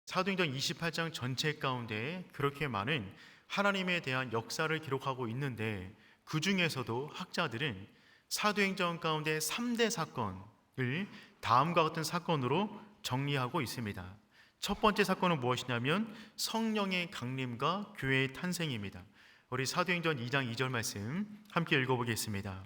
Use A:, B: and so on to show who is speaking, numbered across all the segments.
A: 사도행전 28장 전체 가운데 그렇게 많은 하나님에 대한 역사를 기록하고 있는데, 그 중에서도 학자들은 사도행전 가운데 3대 사건을 다음과 같은 사건으로 정리하고 있습니다. 첫 번째 사건은 무엇이냐면 성령의 강림과 교회의 탄생입니다. 우리 사도행전 2장 2절 말씀 함께 읽어보겠습니다.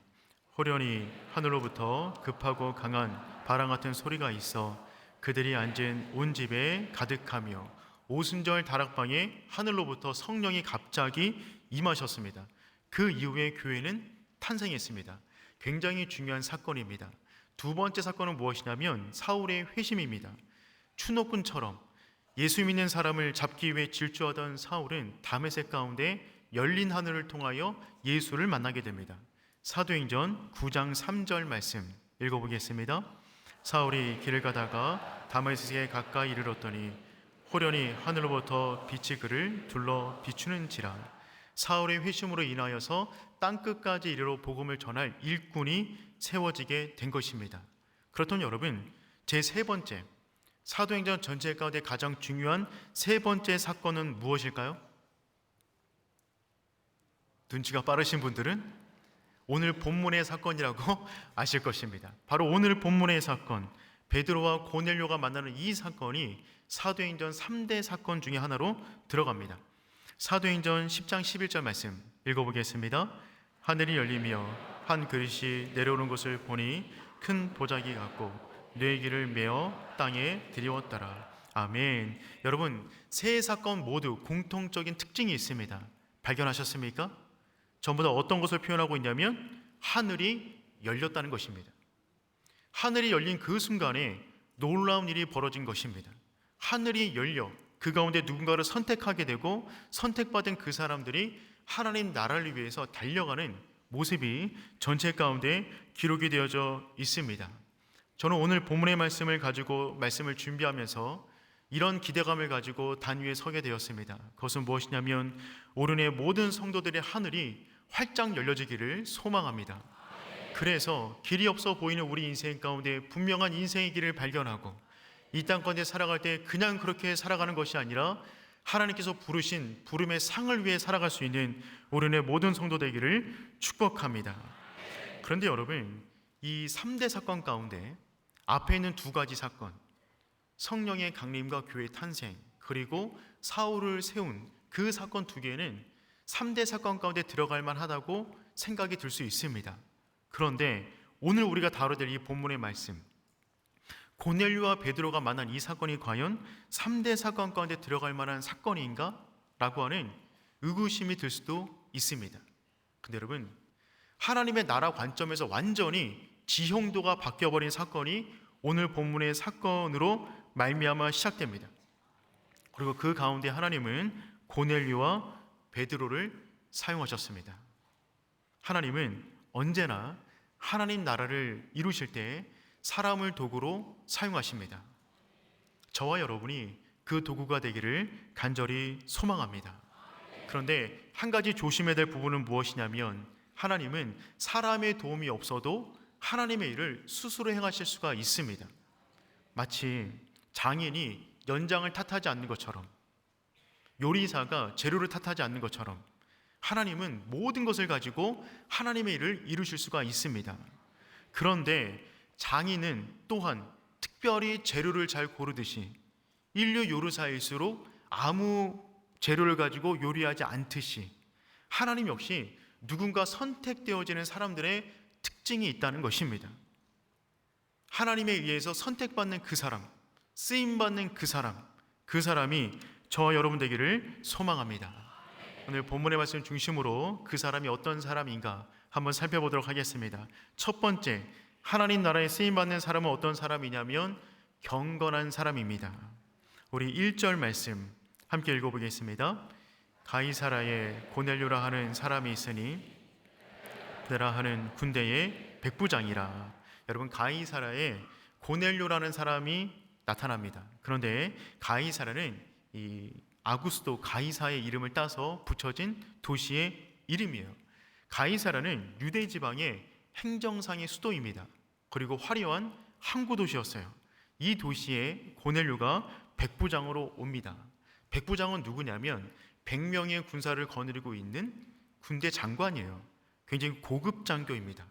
A: 호련히 하늘로부터 급하고 강한 바람 같은 소리가 있어 그들이 앉은 온 집에 가득하며 오순절 다락방에 하늘로부터 성령이 갑자기 임하셨습니다. 그 이후에 교회는 탄생했습니다. 굉장히 중요한 사건입니다. 두 번째 사건은 무엇이냐면 사울의 회심입니다. 추노꾼처럼 예수 믿는 사람을 잡기 위해 질주하던 사울은 다메섹 가운데 열린 하늘을 통하여 예수를 만나게 됩니다. 사도행전 9장 3절 말씀 읽어보겠습니다. 사울이 길을 가다가 다메섹에 가까이 이르렀더니 호련히 하늘로부터 빛이 그를 둘러 비추는지라. 사울의 회심으로 인하여서 땅끝까지 이르러 복음을 전할 일꾼이 세워지게 된 것입니다. 그렇다면 여러분, 제 세 번째, 사도행전 전체 가운데 가장 중요한 세 번째 사건은 무엇일까요? 눈치가 빠르신 분들은 오늘 본문의 사건이라고 아실 것입니다. 바로 오늘 본문의 사건, 베드로와 고넬료가 만나는 이 사건이 사도행전 3대 사건 중에 하나로 들어갑니다. 사도행전 10장 11절 말씀 읽어보겠습니다. 하늘이 열리며 한 그릇이 내려오는 것을 보니 큰 보자기 같고 뇌기를 메어 땅에 들이웠더라. 아멘. 여러분, 세 사건 모두 공통적인 특징이 있습니다. 발견하셨습니까? 전부 다 어떤 것을 표현하고 있냐면 하늘이 열렸다는 것입니다. 하늘이 열린 그 순간에 놀라운 일이 벌어진 것입니다. 하늘이 열려 그 가운데 누군가를 선택하게 되고 선택받은 그 사람들이 하나님 나라를 위해서 달려가는 모습이 전체 가운데 기록이 되어져 있습니다. 저는 오늘 본문의 말씀을 가지고 말씀을 준비하면서 이런 기대감을 가지고 단 위에 서게 되었습니다. 그것은 무엇이냐면 오른의 모든 성도들의 하늘이 활짝 열려지기를 소망합니다. 그래서 길이 없어 보이는 우리 인생 가운데 분명한 인생의 길을 발견하고 이 땅 가운데 살아갈 때 그냥 그렇게 살아가는 것이 아니라 하나님께서 부르신 부름의 상을 위해 살아갈 수 있는 오른의 모든 성도 되기를 축복합니다. 그런데 여러분, 이 3대 사건 가운데 앞에 있는 두 가지 사건, 성령의 강림과 교회의 탄생, 그리고 사울을 세운 그 사건 두 개는 3대 사건 가운데 들어갈 만하다고 생각이 들 수 있습니다. 그런데 오늘 우리가 다뤄야 될 이 본문의 말씀, 고넬료와 베드로가 만난 이 사건이 과연 3대 사건 가운데 들어갈 만한 사건인가? 라고 하는 의구심이 들 수도 있습니다. 근데 여러분, 하나님의 나라 관점에서 완전히 지형도가 바뀌어버린 사건이 오늘 본문의 사건으로 말미암아 시작됩니다. 그리고 그 가운데 하나님은 고넬료와 베드로를 사용하셨습니다. 하나님은 언제나 하나님 나라를 이루실 때 사람을 도구로 사용하십니다. 저와 여러분이 그 도구가 되기를 간절히 소망합니다. 그런데 한 가지 조심해야 될 부분은 무엇이냐면 하나님은 사람의 도움이 없어도 하나님의 일을 스스로 행하실 수가 있습니다. 마치 장인이 연장을 탓하지 않는 것처럼, 요리사가 재료를 탓하지 않는 것처럼 하나님은 모든 것을 가지고 하나님의 일을 이루실 수가 있습니다. 그런데 장인은 또한 특별히 재료를 잘 고르듯이 인류 요리사일수록 아무 재료를 가지고 요리하지 않듯이 하나님 역시 누군가 선택되어지는 사람들의 특징이 있다는 것입니다. 하나님에 의해서 선택받는 그 사람, 쓰임받는 그 사람이 저와 여러분 되기를 소망합니다. 오늘 본문의 말씀 중심으로 그 사람이 어떤 사람인가 한번 살펴보도록 하겠습니다. 첫 번째, 하나님 나라에 쓰임받는 사람은 어떤 사람이냐면 경건한 사람입니다. 우리 1절 말씀 함께 읽어보겠습니다. 가이사라에 고넬료라 하는 사람이 있으니 그라 하는 군대의 백부장이라. 여러분, 가이사라에 고넬료라는 사람이 나타납니다. 그런데 가이사라는 이 아구스도 가이사의 이름을 따서 붙여진 도시의 이름이에요. 가이사라는 유대 지방의 행정상의 수도입니다. 그리고 화려한 항구 도시였어요. 이 도시에 고넬료가 백부장으로 옵니다. 백부장은 누구냐면 100명의 군사를 거느리고 있는 군대 장관이에요. 굉장히 고급 장교입니다.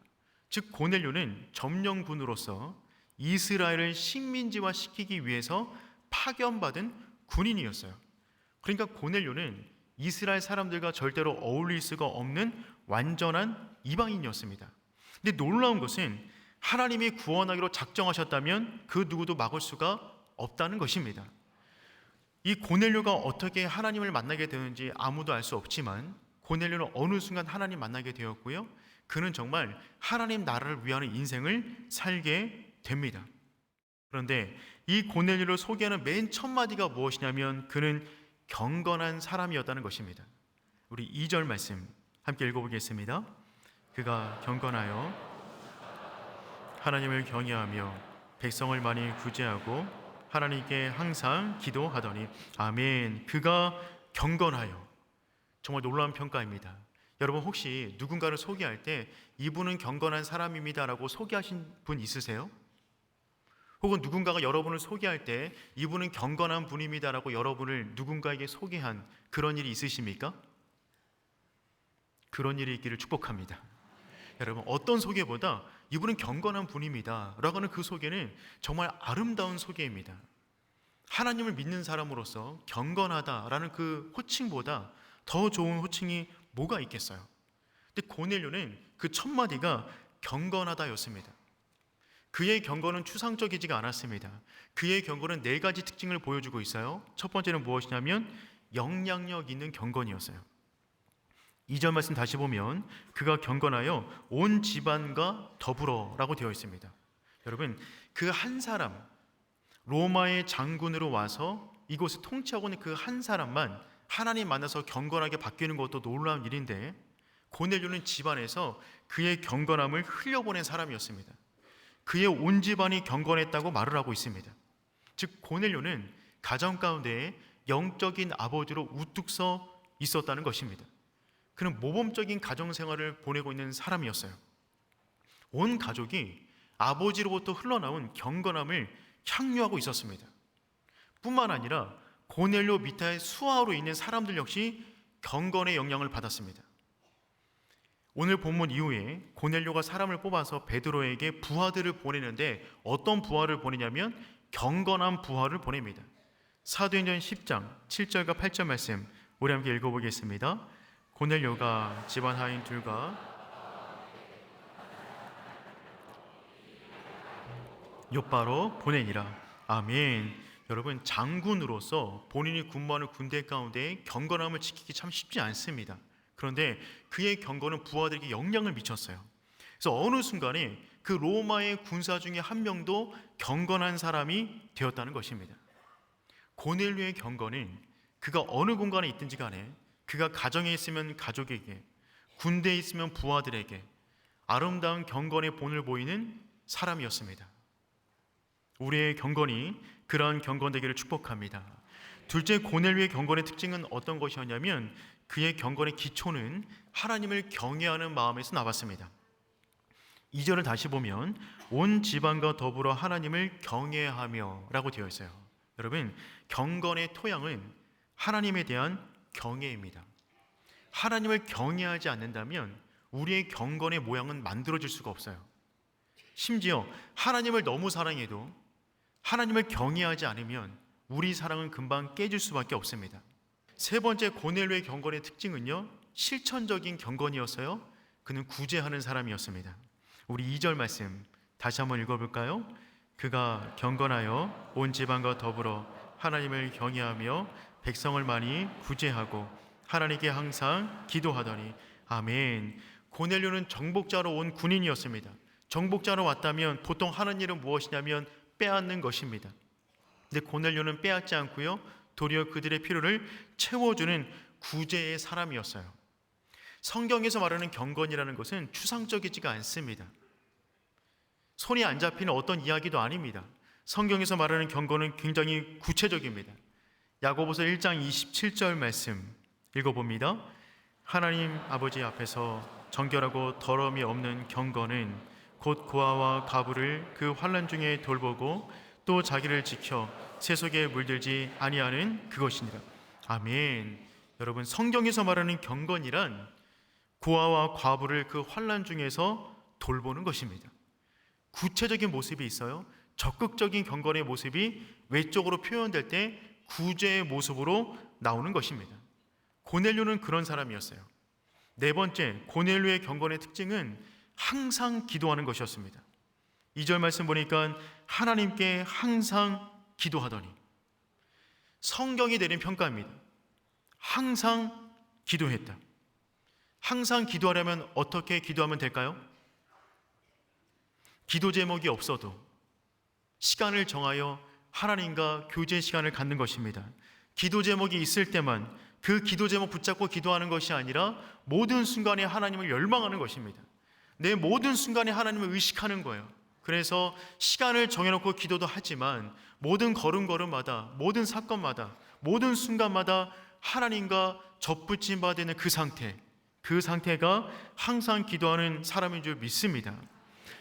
A: 즉 고넬료는 점령군으로서 이스라엘을 식민지화 시키기 위해서 파견받은 군인이었어요. 그러니까 고넬료는 이스라엘 사람들과 절대로 어울릴 수가 없는 완전한 이방인이었습니다. 근데 놀라운 것은 하나님이 구원하기로 작정하셨다면 그 누구도 막을 수가 없다는 것입니다. 이 고넬료가 어떻게 하나님을 만나게 되는지 아무도 알 수 없지만 고넬료는 어느 순간 하나님 만나게 되었고요. 그는 정말 하나님 나라를 위하는 인생을 살게 됩니다. 그런데 이 고넬료를 소개하는 맨 첫 마디가 무엇이냐면 그는 경건한 사람이었다는 것입니다. 우리 2절 말씀 함께 읽어보겠습니다. 그가 경건하여 하나님을 경외하며 백성을 많이 구제하고 하나님께 항상 기도하더니 아멘. 그가 경건하여. 정말 놀라운 평가입니다. 여러분 혹시 누군가를 소개할 때 이분은 경건한 사람입니다라고 소개하신 분 있으세요? 혹은 누군가가 여러분을 소개할 때 이분은 경건한 분입니다라고 여러분을 누군가에게 소개한 그런 일이 있으십니까? 그런 일이 있기를 축복합니다. 여러분 어떤 소개보다 이분은 경건한 분입니다 라고 하는 그 소개는 정말 아름다운 소개입니다. 하나님을 믿는 사람으로서 경건하다라는 그 호칭보다 더 좋은 호칭이 뭐가 있겠어요? 근데 고넬료는 그 첫 마디가 경건하다였습니다. 그의 경건은 추상적이지가 않았습니다. 그의 경건은 4가지 특징을 보여주고 있어요. 첫 번째는 무엇이냐면 영향력 있는 경건이었어요. 2절 말씀 다시 보면 그가 경건하여 온 집안과 더불어 라고 되어 있습니다. 여러분 그 한 사람, 로마의 장군으로 와서 이곳을 통치하고 있는 그 한 사람만 하나님 만나서 경건하게 바뀌는 것도 놀라운 일인데 고넬료는 집안에서 그의 경건함을 흘려보낸 사람이었습니다. 그의 온 집안이 경건했다고 말을 하고 있습니다. 즉 고넬료는 가정 가운데 영적인 아버지로 우뚝 서 있었다는 것입니다. 그는 모범적인 가정생활을 보내고 있는 사람이었어요. 온 가족이 아버지로부터 흘러나온 경건함을 향유하고 있었습니다. 뿐만 아니라 고넬료 밑에 수하로 있는 사람들 역시 경건의 영향을 받았습니다. 오늘 본문 이후에 고넬료가 사람을 뽑아서 베드로에게 부하들을 보내는데 어떤 부하를 보내냐면 경건한 부하를 보냅니다. 사도행전 10장 7절과 8절 말씀 우리 함께 읽어보겠습니다. 고넬료가 집안 하인 둘과 욥바로 보내니라. 아멘. 여러분 장군으로서 본인이 근무하는 군대 가운데 경건함을 지키기 참 쉽지 않습니다. 그런데 그의 경건은 부하들에게 영향을 미쳤어요. 그래서 어느 순간에 그 로마의 군사 중에 한 명도 경건한 사람이 되었다는 것입니다. 고넬료의 경건은 그가 어느 공간에 있든지 간에 그가 가정에 있으면 가족에게, 군대에 있으면 부하들에게 아름다운 경건의 본을 보이는 사람이었습니다. 우리의 경건이 그러한 경건 되기를 축복합니다. 둘째, 고넬료의 경건의 특징은 어떤 것이었냐면 그의 경건의 기초는 하나님을 경외하는 마음에서 나왔습니다. 2절을 다시 보면 온 집안과 더불어 하나님을 경외하며 라고 되어 있어요. 여러분 경건의 토양은 하나님에 대한 경외입니다. 하나님을 경외하지 않는다면 우리의 경건의 모양은 만들어질 수가 없어요. 심지어 하나님을 너무 사랑해도 하나님을 경외하지 않으면 우리 사랑은 금방 깨질 수밖에 없습니다. 세 번째 고넬료의 경건의 특징은요, 실천적인 경건이었어요. 그는 구제하는 사람이었습니다. 우리 2절 말씀 다시 한번 읽어볼까요? 그가 경건하여 온 집안과 더불어 하나님을 경외하며 백성을 많이 구제하고 하나님께 항상 기도하더니 아멘. 고넬료는 정복자로 온 군인이었습니다. 정복자로 왔다면 보통 하는 일은 무엇이냐면 빼앗는 것입니다. 근데 고넬료는 빼앗지 않고요, 도리어 그들의 필요를 채워주는 구제의 사람이었어요. 성경에서 말하는 경건이라는 것은 추상적이지가 않습니다. 손이 안 잡히는 어떤 이야기도 아닙니다. 성경에서 말하는 경건은 굉장히 구체적입니다. 야고보서 1장 27절 말씀 읽어봅니다. 하나님 아버지 앞에서 정결하고 더러움이 없는 경건은 곧 고아와 가부를 그 환난 중에 돌보고 또 자기를 지켜 세속에 물들지 아니하는 그것이니라. 아멘. 여러분, 성경에서 말하는 경건이란 고아와 과부를 그 환난 중에서 돌보는 것입니다. 구체적인 모습이 있어요. 적극적인 경건의 모습이 외적으로 표현될 때 구제의 모습으로 나오는 것입니다. 고넬료는 그런 사람이었어요. 네 번째, 고넬료의 경건의 특징은 항상 기도하는 것이었습니다. 2절 말씀 보니까 하나님께 항상 기도하더니, 성경이 내린 평가입니다. 항상 기도했다. 항상 기도하려면 어떻게 기도하면 될까요? 기도 제목이 없어도 시간을 정하여 하나님과 교제 시간을 갖는 것입니다. 기도 제목이 있을 때만 그 기도 제목 붙잡고 기도하는 것이 아니라 모든 순간에 하나님을 열망하는 것입니다. 내 모든 순간에 하나님을 의식하는 거예요. 그래서 시간을 정해놓고 기도도 하지만 모든 걸음걸음마다, 모든 사건마다, 모든 순간마다 하나님과 접붙임 바 되는 그 상태가 항상 기도하는 사람인 줄 믿습니다.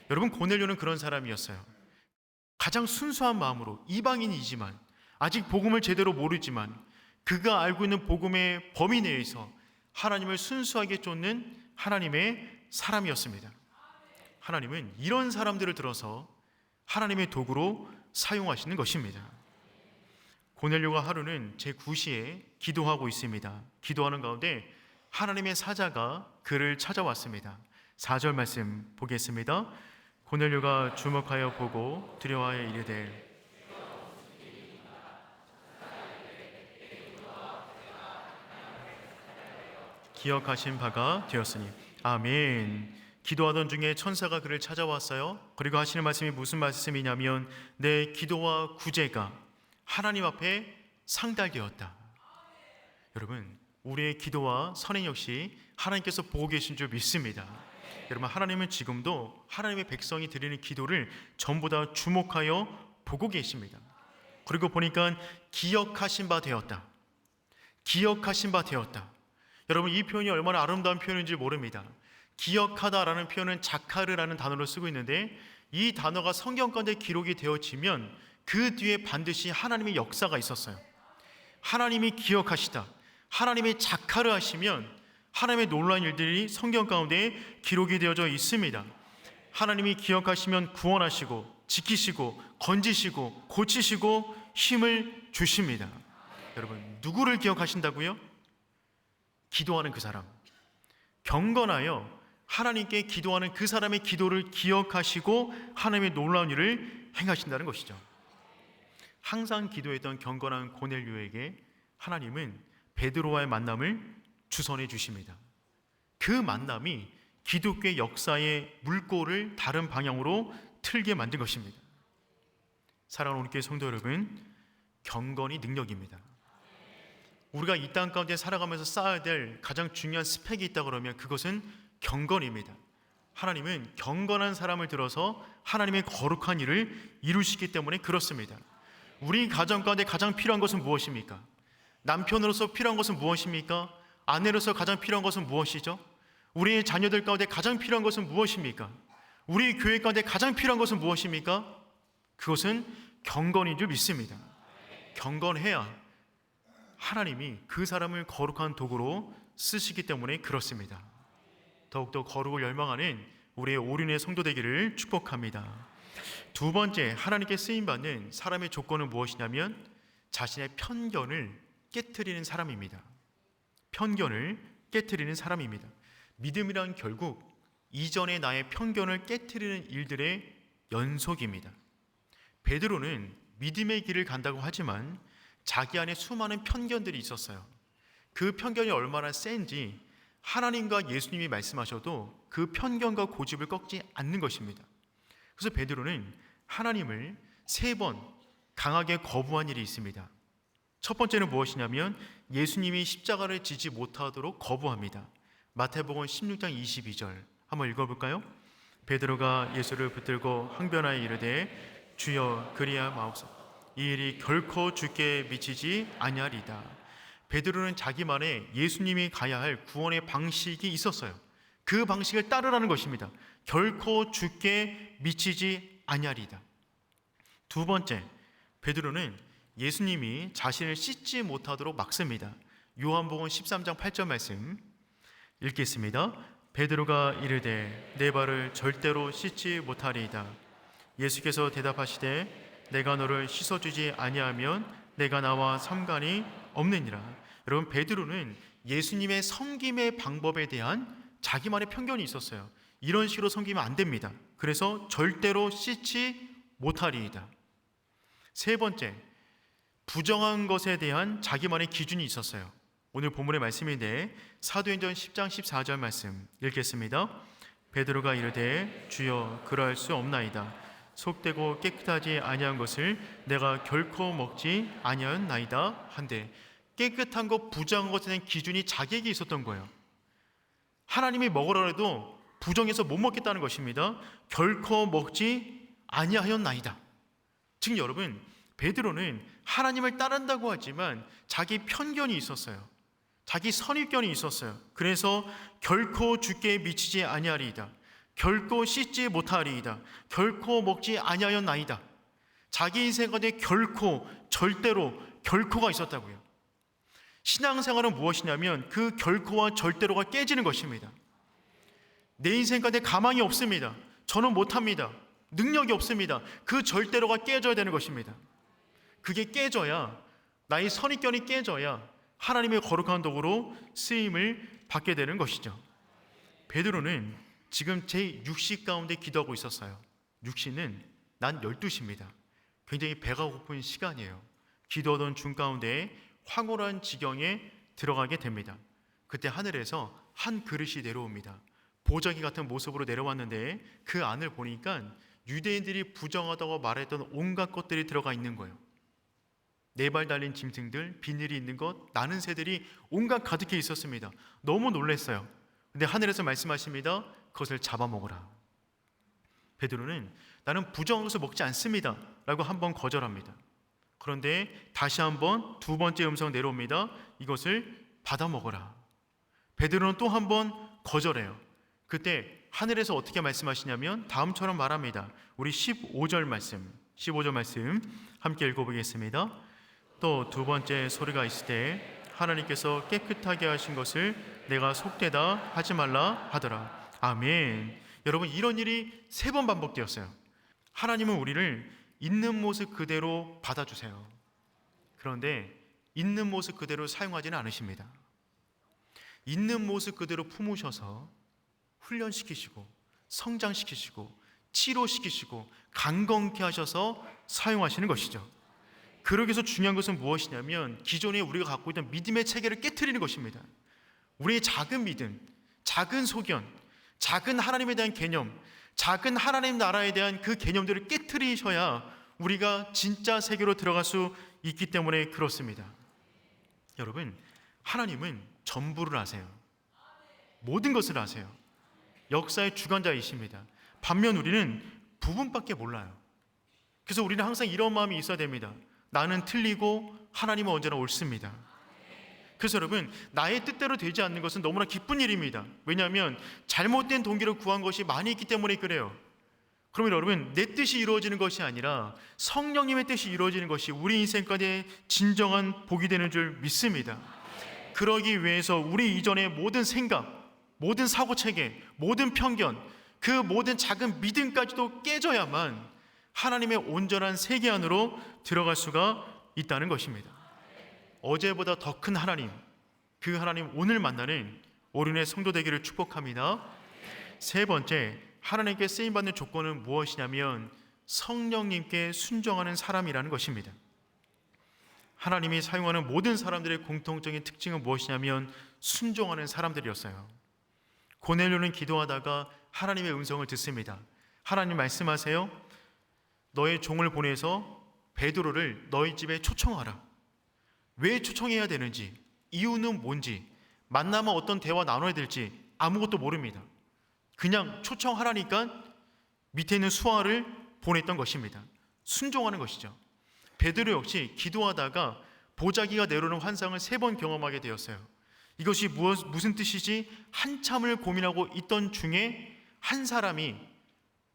A: 여러분, 고넬료는 그런 사람이었어요. 가장 순수한 마음으로, 이방인이지만 아직 복음을 제대로 모르지만 그가 알고 있는 복음의 범위 내에서 하나님을 순수하게 쫓는 하나님의 사람이었습니다. 하나님은 이런 사람들을 들어서 하나님의 도구로 사용하시는 것입니다. 고넬료가 하루는 제9시에 기도하고 있습니다. 기도하는 가운데 하나님의 사자가 그를 찾아왔습니다. 4절 말씀 보겠습니다. 고넬료가 주목하여 보고 두려워하여 이르되 기억하신 바가 되었으니. 아멘. 기도하던 중에 천사가 그를 찾아왔어요. 그리고 하시는 말씀이 무슨 말씀이냐면 내 기도와 구제가 하나님 앞에 상달되었다. 여러분, 우리의 기도와 선행 역시 하나님께서 보고 계신 줄 믿습니다. 여러분, 하나님은 지금도 하나님의 백성이 드리는 기도를 전부 다 주목하여 보고 계십니다. 그리고 보니까 기억하신 바 되었다. 기억하신 바 되었다. 여러분, 이 표현이 얼마나 아름다운 표현인지 모릅니다. 기억하다라는 표현은 자카르라는 단어를 쓰고 있는데 이 단어가 성경 가운데 기록이 되어지면 그 뒤에 반드시 하나님의 역사가 있었어요. 하나님이 기억하시다, 하나님이 자카르 하시면 하나님의 놀라운 일들이 성경 가운데 기록이 되어져 있습니다. 하나님이 기억하시면 구원하시고 지키시고 건지시고 고치시고 힘을 주십니다. 여러분, 누구를 기억하신다고요? 기도하는 그 사람, 경건하여 하나님께 기도하는 그 사람의 기도를 기억하시고 하나님의 놀라운 일을 행하신다는 것이죠. 항상 기도했던 경건한 고넬료에게 하나님은 베드로와의 만남을 주선해 주십니다. 그 만남이 기독교의 역사의 물꼬를 다른 방향으로 틀게 만든 것입니다. 사랑하는 우리 교회 성도 여러분, 경건이 능력입니다. 우리가 이 땅 가운데 살아가면서 쌓아야 될 가장 중요한 스펙이 있다 그러면 그것은 경건입니다. 하나님은 경건한 사람을 들어서 하나님의 거룩한 일을 이루시기 때문에 그렇습니다. 우리 가정 가운데 가장 필요한 것은 무엇입니까? 남편으로서 필요한 것은 무엇입니까? 아내로서 가장 필요한 것은 무엇이죠? 우리의 자녀들 가운데 가장 필요한 것은 무엇입니까? 우리 교회 가운데 가장 필요한 것은 무엇입니까? 그것은 경건인 줄 믿습니다. 경건해야 하나님이 그 사람을 거룩한 도구로 쓰시기 때문에 그렇습니다. 더욱더 거룩을 열망하는 우리의 오륜의 성도 되기를 축복합니다. 두 번째, 하나님께 쓰임받는 사람의 조건은 무엇이냐면 자신의 편견을 깨트리는 사람입니다. 편견을 깨트리는 사람입니다. 믿음이란 결국 이전의 나의 편견을 깨트리는 일들의 연속입니다. 베드로는 믿음의 길을 간다고 하지만 자기 안에 수많은 편견들이 있었어요. 그 편견이 얼마나 센지 하나님과 예수님이 말씀하셔도 그 편견과 고집을 꺾지 않는 것입니다. 그래서 베드로는 하나님을 3번 강하게 거부한 일이 있습니다. 첫 번째는 무엇이냐면 예수님이 십자가를 지지 못하도록 거부합니다. 마태복음 16장 22절 한번 읽어볼까요? 베드로가 예수를 붙들고 항변하여 이르되 주여 그리하마옵소서. 이 일이 결코 주께 미치지 아니하리다. 베드로는 자기만의 예수님이 가야 할 구원의 방식이 있었어요. 그 방식을 따르라는 것입니다. 결코 주께 미치지 아니하리다. 두 번째, 베드로는 예수님이 자신을 씻지 못하도록 막습니다. 요한복음 13장 8절 말씀 읽겠습니다. 베드로가 이르되 내 발을 절대로 씻지 못하리이다. 예수께서 대답하시되 내가 너를 씻어주지 아니하면 내가 나와 상관이 없느니라. 여러분, 베드로는 예수님의 섬김의 방법에 대한 자기만의 편견이 있었어요. 이런 식으로 섬기면 안 됩니다. 그래서 절대로 씻지 못하리이다. 세 번째, 부정한 것에 대한 자기만의 기준이 있었어요. 오늘 본문의 말씀인데 사도행전 10장 14절 말씀 읽겠습니다. 베드로가 이르되 주여 그러할 수 없나이다. 속되고 깨끗하지 아니한 것을 내가 결코 먹지 아니하였나이다 한데, 깨끗한 것, 부정한 것에 대한 기준이 자기에게 있었던 거예요. 하나님이 먹으라 해도 부정해서 못 먹겠다는 것입니다. 결코 먹지 아니하였나이다. 즉 여러분, 베드로는 하나님을 따른다고 하지만 자기 편견이 있었어요. 자기 선입견이 있었어요. 그래서 결코 주께 미치지 아니하리이다. 결코 씻지 못하리이다. 결코 먹지 아니하였나이다. 자기 인생 가운데 결코, 절대로, 결코가 있었다고요. 신앙생활은 무엇이냐면 그 결코와 절대로가 깨지는 것입니다. 내 인생 가운데 가망이 없습니다. 저는 못합니다. 능력이 없습니다. 그 절대로가 깨져야 되는 것입니다. 그게 깨져야, 나의 선입견이 깨져야 하나님의 거룩한 도구로 쓰임을 받게 되는 것이죠. 베드로는 지금 제6시 가운데 기도하고 있었어요. 6시는 난 12시입니다. 굉장히 배가 고픈 시간이에요. 기도하던 중 가운데 황홀한 지경에 들어가게 됩니다. 그때 하늘에서 한 그릇이 내려옵니다. 보자기 같은 모습으로 내려왔는데 그 안을 보니까 유대인들이 부정하다고 말했던 온갖 것들이 들어가 있는 거예요. 네 발 달린 짐승들, 비늘이 있는 것, 나는 새들이 온갖 가득해 있었습니다. 너무 놀랐어요. 근데 하늘에서 말씀하십니다. 그것을 잡아먹어라. 베드로는 나는 부정한 것을 먹지 않습니다 라고 한번 거절합니다. 그런데 다시 한번 두 번째 음성 내려옵니다. 이것을 받아먹어라. 베드로는 또 한번 거절해요. 그때 하늘에서 어떻게 말씀하시냐면 다음처럼 말합니다. 우리 15절 말씀 함께 읽어보겠습니다. 또 두 번째 소리가 있을 때 하나님께서 깨끗하게 하신 것을 내가 속되다 하지 말라 하더라. 아멘. 여러분, 이런 일이 3번 반복되었어요. 하나님은 우리를 있는 모습 그대로 받아주세요. 그런데 있는 모습 그대로 사용하지는 않으십니다. 있는 모습 그대로 품으셔서 훈련시키시고 성장시키시고 치료시키시고 강건케 하셔서 사용하시는 것이죠. 그러기 위해서 중요한 것은 무엇이냐면 기존에 우리가 갖고 있던 믿음의 체계를 깨트리는 것입니다. 우리의 작은 믿음, 작은 소견, 작은 하나님에 대한 개념, 작은 하나님 나라에 대한 그 개념들을 깨트리셔야 우리가 진짜 세계로 들어갈 수 있기 때문에 그렇습니다. 여러분, 하나님은 전부를 아세요. 모든 것을 아세요. 역사의 주관자이십니다. 반면 우리는 부분밖에 몰라요. 그래서 우리는 항상 이런 마음이 있어야 됩니다. 나는 틀리고 하나님은 언제나 옳습니다. 그래서 여러분, 나의 뜻대로 되지 않는 것은 너무나 기쁜 일입니다. 왜냐하면 잘못된 동기로 구한 것이 많이 있기 때문에 그래요. 그러면 여러분, 내 뜻이 이루어지는 것이 아니라 성령님의 뜻이 이루어지는 것이 우리 인생 가운데 진정한 복이 되는 줄 믿습니다. 그러기 위해서 우리 이전의 모든 생각, 모든 사고체계, 모든 편견, 그 모든 작은 믿음까지도 깨져야만 하나님의 온전한 세계 안으로 들어갈 수가 있다는 것입니다. 어제보다 더 큰 하나님, 그 하나님 오늘 만나는 오륜의 성도 되기를 축복합니다. 세 번째, 하나님께 쓰임받는 조건은 무엇이냐면 성령님께 순종하는 사람이라는 것입니다. 하나님이 사용하는 모든 사람들의 공통적인 특징은 무엇이냐면 순종하는 사람들이었어요. 고넬료는 기도하다가 하나님의 음성을 듣습니다. 하나님 말씀하세요. 너의 종을 보내서 베드로를 너희 집에 초청하라. 왜 초청해야 되는지, 이유는 뭔지, 만나면 어떤 대화 나눠야 될지 아무것도 모릅니다. 그냥 초청하라니까 밑에 있는 수하를 보냈던 것입니다. 순종하는 것이죠. 베드로 역시 기도하다가 보자기가 내려오는 환상을 3번 경험하게 되었어요. 이것이 무슨 뜻이지? 한참을 고민하고 있던 중에 한 사람이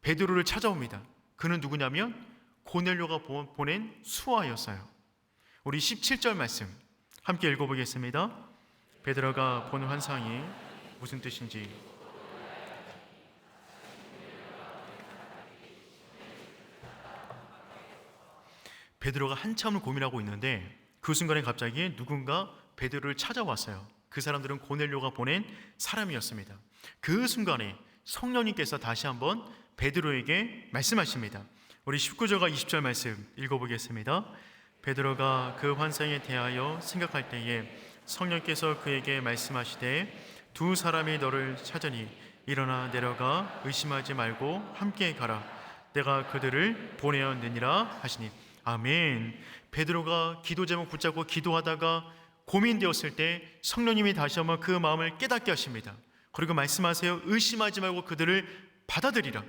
A: 베드로를 찾아옵니다. 그는 누구냐면 고넬료가 보낸 수하였어요. 우리 17절 말씀 함께 읽어보겠습니다. 베드로가 본 환상이 무슨 뜻인지. 베드로가 한참을 고민하고 있는데 그 순간에 갑자기 누군가 베드로를 찾아왔어요. 그 사람들은 고넬료가 보낸 사람이었습니다. 그 순간에 성령님께서 다시 한번 베드로에게 말씀하십니다. 우리 19절과 20절 말씀 읽어보겠습니다. 베드로가 그 환상에 대하여 생각할 때에 성령께서 그에게 말씀하시되 두 사람이 너를 찾으니 일어나 내려가 의심하지 말고 함께 가라. 내가 그들을 보내었느니라 하시니. 아멘. 베드로가 기도 제목 붙잡고 기도하다가 고민되었을 때 성령님이 다시 한번 그 마음을 깨닫게 하십니다. 그리고 말씀하세요. 의심하지 말고 그들을 받아들이라.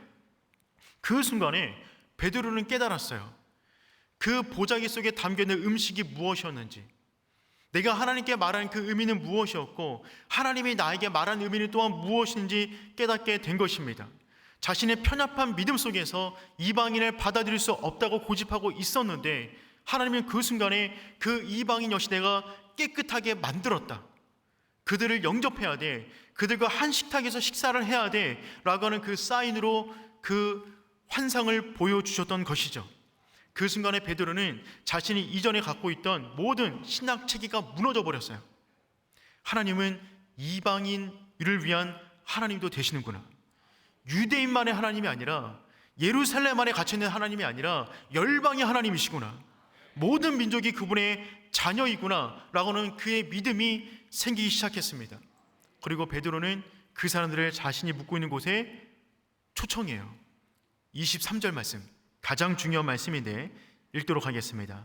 A: 그 순간에 베드로는 깨달았어요. 그 보자기 속에 담겨있는 음식이 무엇이었는지, 내가 하나님께 말한 그 의미는 무엇이었고 하나님이 나에게 말한 의미는 또한 무엇인지 깨닫게 된 것입니다. 자신의 편협한 믿음 속에서 이방인을 받아들일 수 없다고 고집하고 있었는데 하나님은 그 순간에 그 이방인 역시 내가 깨끗하게 만들었다, 그들을 영접해야 돼, 그들과 한 식탁에서 식사를 해야 돼 라고 하는 그 사인으로 그 환상을 보여주셨던 것이죠. 그 순간에 베드로는 자신이 이전에 갖고 있던 모든 신학 체계가 무너져 버렸어요. 하나님은 이방인을 위한 하나님도 되시는구나. 유대인만의 하나님이 아니라, 예루살렘 안에 갇혀있는 하나님이 아니라 열방의 하나님이시구나, 모든 민족이 그분의 자녀이구나 라고는 그의 믿음이 생기기 시작했습니다. 그리고 베드로는 그 사람들을 자신이 묵고 있는 곳에 초청해요. 23절 말씀, 가장 중요한 말씀인데 읽도록 하겠습니다.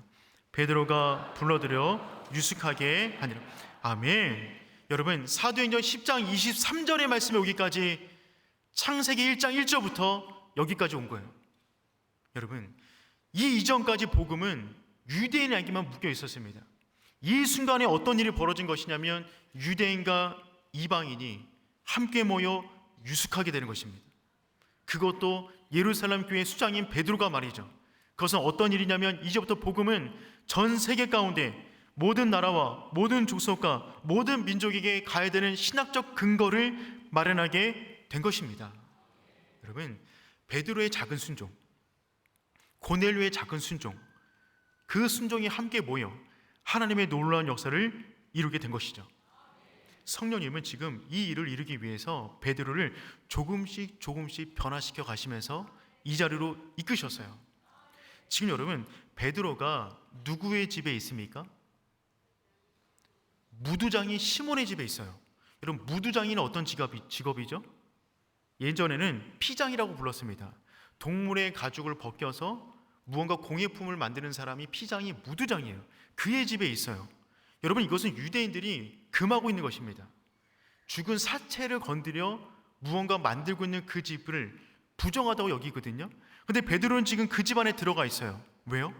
A: 베드로가 불러들여 유숙하게 하니라. 아멘. 여러분, 사도행전 10장 23절의 말씀에 오기까지 창세기 1장 1절부터 여기까지 온 거예요. 여러분, 이 이전까지 복음은 유대인에게만 묶여 있었습니다. 이 순간에 어떤 일이 벌어진 것이냐면 유대인과 이방인이 함께 모여 유숙하게 되는 것입니다. 그것도 예루살렘 교회 수장인 베드로가 말이죠. 그것은 어떤 일이냐면 이제부터 복음은 전 세계 가운데 모든 나라와 모든 족속과 모든 민족에게 가야 되는 신학적 근거를 마련하게 된 것입니다. 여러분, 베드로의 작은 순종, 고넬료의 작은 순종, 그 순종이 함께 모여 하나님의 놀라운 역사를 이루게 된 것이죠. 성령님은 지금 이 일을 이루기 위해서 베드로를 조금씩 변화시켜 가시면서 이 자리로 이끄셨어요. 지금 여러분, 베드로가 누구의 집에 있습니까? 무두장이 시몬의 집에 있어요. 여러분, 무두장이는 어떤 직업이죠? 예전에는 피장이라고 불렀습니다. 동물의 가죽을 벗겨서 무언가 공예품을 만드는 사람이 피장이 무두장이에요. 그의 집에 있어요. 여러분, 이것은 유대인들이 금하고 있는 것입니다. 죽은 사체를 건드려 무언가 만들고 있는 그 집을 부정하다고 여기거든요. 근데 베드로는 지금 그 집 안에 들어가 있어요. 왜요?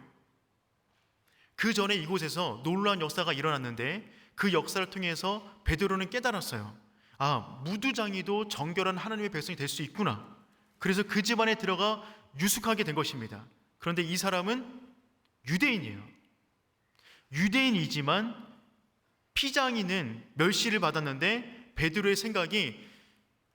A: 그 전에 이곳에서 놀라운 역사가 일어났는데 그 역사를 통해서 베드로는 깨달았어요. 아, 무두장이도 정결한 하나님의 백성이 될 수 있구나. 그래서 그 집 안에 들어가 유숙하게 된 것입니다. 그런데 이 사람은 유대인이에요. 유대인이지만 피장이는 멸시를 받았는데 베드로의 생각이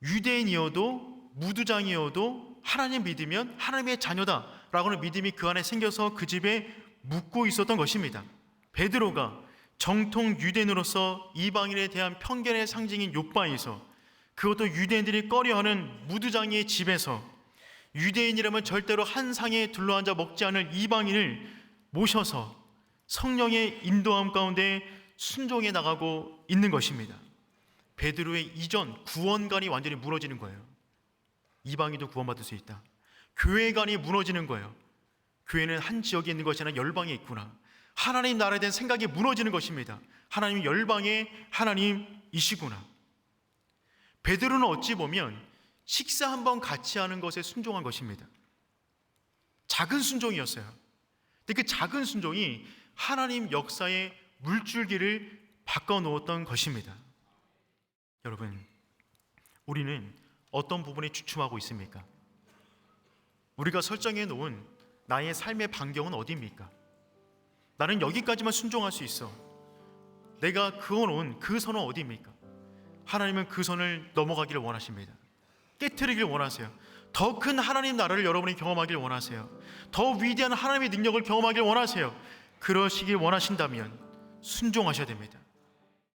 A: 유대인이어도 무두장이어도 하나님 믿으면 하나님의 자녀다라고는 믿음이 그 안에 생겨서 그 집에 묵고 있었던 것입니다. 베드로가 정통 유대인으로서 이방인에 대한 편견의 상징인 욥바에서, 그것도 유대인들이 꺼려하는 무두장이의 집에서 유대인이라면 절대로 한 상에 둘러앉아 먹지 않을 이방인을 모셔서 성령의 인도함 가운데 순종해 나가고 있는 것입니다. 베드로의 이전 구원관이 완전히 무너지는 거예요. 이방인도 구원받을 수 있다. 교회관이 무너지는 거예요. 교회는 한 지역에 있는 것이 아니라 열방에 있구나. 하나님 나라에 대한 생각이 무너지는 것입니다. 하나님이 열방의 하나님이시구나. 베드로는 어찌 보면 식사 한번 같이 하는 것에 순종한 것입니다. 작은 순종이었어요. 근데 그 작은 순종이 하나님 역사의 물줄기를 바꿔놓았던 것입니다. 여러분, 우리는 어떤 부분에 주춤하고 있습니까? 우리가 설정해 놓은 나의 삶의 반경은 어디입니까? 나는 여기까지만 순종할 수 있어. 내가 그어놓은 그 선은 어디입니까? 하나님은 그 선을 넘어가기를 원하십니다. 깨트리길 원하세요. 더 큰 하나님 나라를 여러분이 경험하길 원하세요. 더 위대한 하나님의 능력을 경험하길 원하세요. 그러시길 원하신다면 순종하셔야 됩니다.